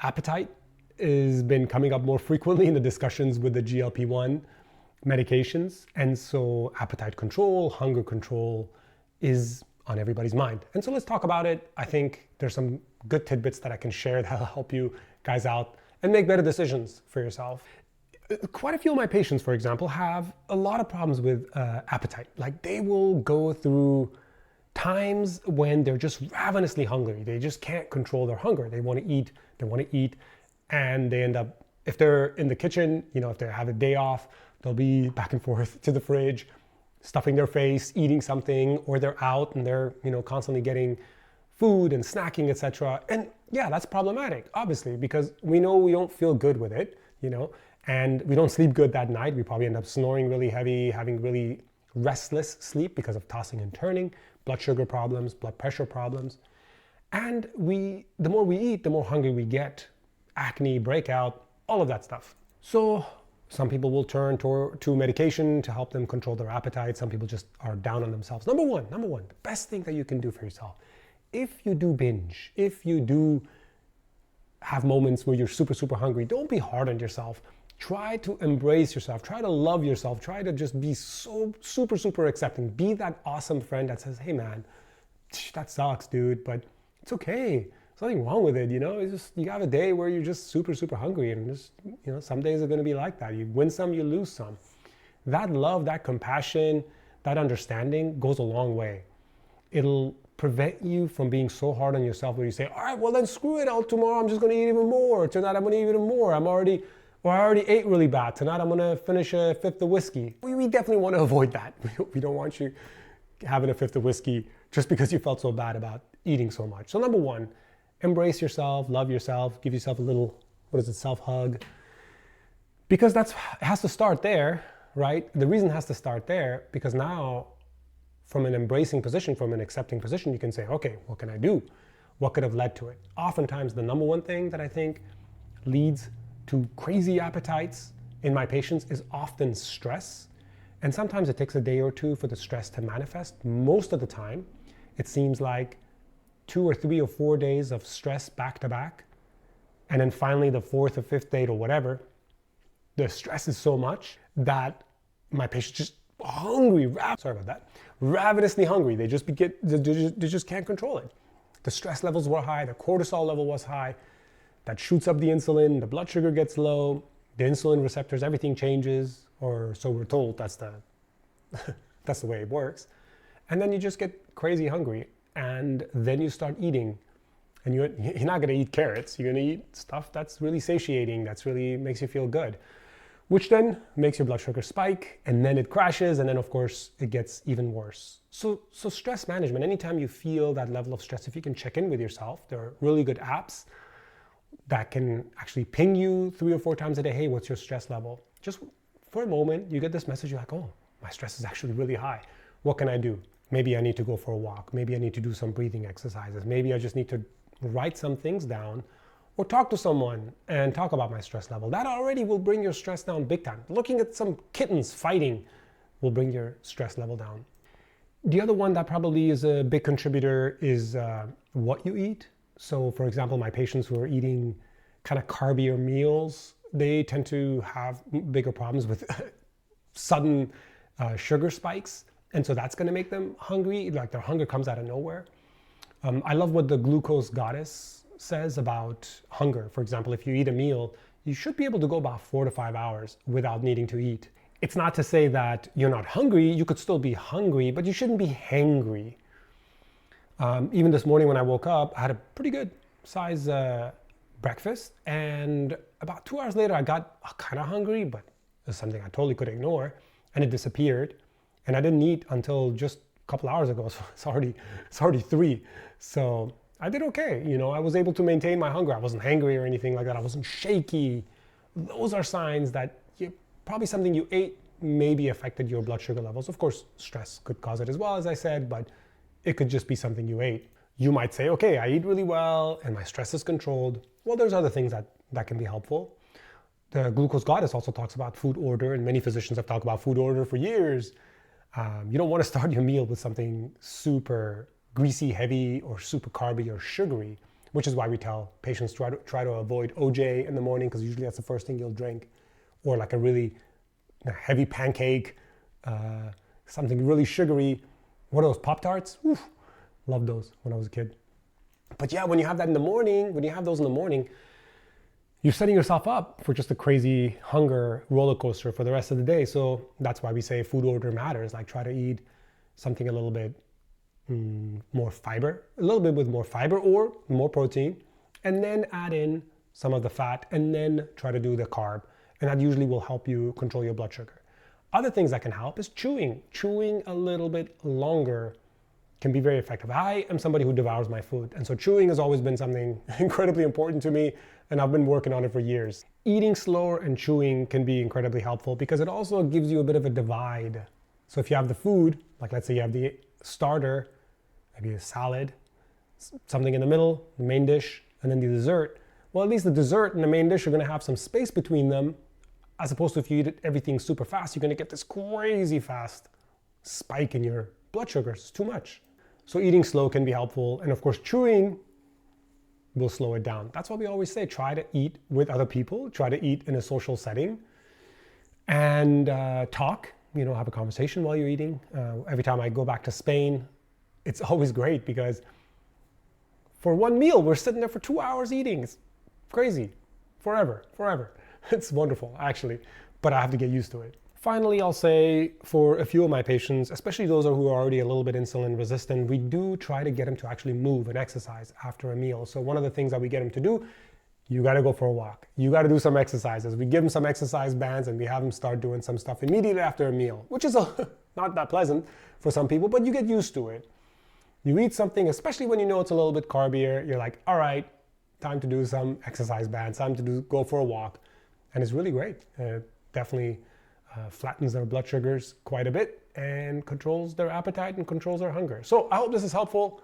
Appetite has been coming up more frequently in the discussions with the GLP-1 medications. And so appetite control, hunger control is on everybody's mind. And so let's talk about it. I think there's some good tidbits that I can share that'll help you guys out and make better decisions for yourself. Quite a few of my patients, for example, have a lot of problems with appetite. Like they will go through times when they're just ravenously hungry. They just can't control their hunger. They want to eat, and they end up, if they're in the kitchen, if they have a day off, they'll be back and forth to the fridge, stuffing their face, eating something, or they're out and they're, constantly getting food and snacking, etc. And yeah, that's problematic, obviously, because we know we don't feel good with it, and we don't sleep good that night. We probably end up snoring really heavy, having really restless sleep because of tossing and turning, blood sugar problems, blood pressure problems. And the more we eat, the more hungry we get, acne, breakout, all of that stuff. So some people will turn to medication to help them control their appetite. Some people just are down on themselves. Number one, the best thing that you can do for yourself, if you do binge, if you do have moments where you're super, super hungry, don't be hard on yourself. Try to embrace yourself. Try to love yourself. Try to just be so super, super accepting. Be that awesome friend that says, hey man, that sucks, dude, but it's okay. There's nothing wrong with it, It's just, you have a day where you're just super, super hungry, and just, some days are gonna be like that. You win some, you lose some. That love, that compassion, that understanding goes a long way. It'll prevent you from being so hard on yourself where you say, all right, well then screw it, tomorrow I'm just gonna eat even more. Tonight I'm gonna eat even more. I already ate really bad. Tonight I'm gonna finish a fifth of whiskey. We definitely wanna avoid that. We don't want you having a fifth of whiskey just because you felt so bad about eating so much. So number one, embrace yourself, love yourself, give yourself a little, self-hug. Because it has to start there, right? The reason it has to start there, because now from an embracing position, from an accepting position, you can say, okay, what can I do? What could have led to it? Oftentimes, the number one thing that I think leads to crazy appetites in my patients is often stress. And sometimes it takes a day or two for the stress to manifest. Most of the time, it seems like 2 or 3 or 4 days of stress back to back. And then finally the 4th or 5th day or whatever, the stress is so much that my patient's just hungry, ravenously hungry. They just can't control it. The stress levels were high, the cortisol level was high, that shoots up the insulin, the blood sugar gets low, the insulin receptors, everything changes, or so we're told. That's the way it works. And then you just get crazy hungry, and then you start eating. And you're not gonna eat carrots, you're gonna eat stuff that's really satiating, that's really makes you feel good, which then makes your blood sugar spike, and then it crashes, and then of course it gets even worse. So stress management, anytime you feel that level of stress, if you can check in with yourself, there are really good apps that can actually ping you 3 or 4 times a day. Hey, what's your stress level? Just for a moment, you get this message, you're like, oh, my stress is actually really high. What can I do? Maybe I need to go for a walk. Maybe I need to do some breathing exercises. Maybe I just need to write some things down or talk to someone and talk about my stress level. That already will bring your stress down big time. Looking at some kittens fighting will bring your stress level down. The other one that probably is a big contributor is what you eat. So for example, my patients who are eating kind of carbier meals, they tend to have bigger problems with sudden sugar spikes. And so that's gonna make them hungry, like their hunger comes out of nowhere. I love what the glucose goddess says about hunger. For example, if you eat a meal, you should be able to go about 4 to 5 hours without needing to eat. It's not to say that you're not hungry, you could still be hungry, but you shouldn't be hangry. Even this morning when I woke up, I had a pretty good size breakfast, and about 2 hours later I got kind of hungry, but it was something I totally could ignore, and it disappeared. And I didn't eat until just a couple hours ago, so it's already 3. So I did okay, I was able to maintain my hunger. I wasn't hangry or anything like that. I wasn't shaky. Those are signs that probably something you ate maybe affected your blood sugar levels. Of course, stress could cause it as well, as I said, but it could just be something you ate. You might say, okay, I eat really well and my stress is controlled. Well, there's other things that can be helpful. The glucose goddess also talks about food order, and many physicians have talked about food order for years. You don't want to start your meal with something super greasy, heavy, or super carby or sugary. which is why we tell patients try to avoid OJ in the morning, because usually that's the first thing you'll drink, or like a really heavy pancake, something really sugary. What are those, Pop-Tarts? Oof, loved those when I was a kid. But yeah, when you have that in the morning, when you have those in the morning, you're setting yourself up for just a crazy hunger roller coaster for the rest of the day. So that's why we say food order matters. Like, try to eat something a little bit more fiber, a little bit with more fiber or more protein, and then add in some of the fat, and then try to do the carb. And that usually will help you control your blood sugar. Other things that can help is chewing. Chewing a little bit longer can be very effective. I am somebody who devours my food, and so chewing has always been something incredibly important to me, and I've been working on it for years. Eating slower and chewing can be incredibly helpful because it also gives you a bit of a divide. So if you have the food, like let's say you have the starter, maybe a salad, something in the middle, the main dish, and then the dessert. Well, at least the dessert and the main dish are gonna have some space between them, as opposed to if you eat everything super fast, you're gonna get this crazy fast spike in your blood sugars. It's too much. So eating slow can be helpful, and of course chewing will slow it down. That's why we always say try to eat with other people, try to eat in a social setting, and talk, have a conversation while you're eating. Every time I go back to Spain, it's always great because for one meal, we're sitting there for 2 hours eating. It's crazy, forever. It's wonderful, actually, but I have to get used to it. Finally, I'll say for a few of my patients, especially those who are already a little bit insulin resistant, we do try to get them to actually move and exercise after a meal. So one of the things that we get them to do, you got to go for a walk. You got to do some exercises. We give them some exercise bands and we have them start doing some stuff immediately after a meal, which is not that pleasant for some people, but you get used to it. You eat something, especially when you know it's a little bit carbier, you're like, all right, time to do some exercise bands, time to go for a walk. And it's really great. Definitely flattens their blood sugars quite a bit and controls their appetite and controls their hunger. So I hope this is helpful.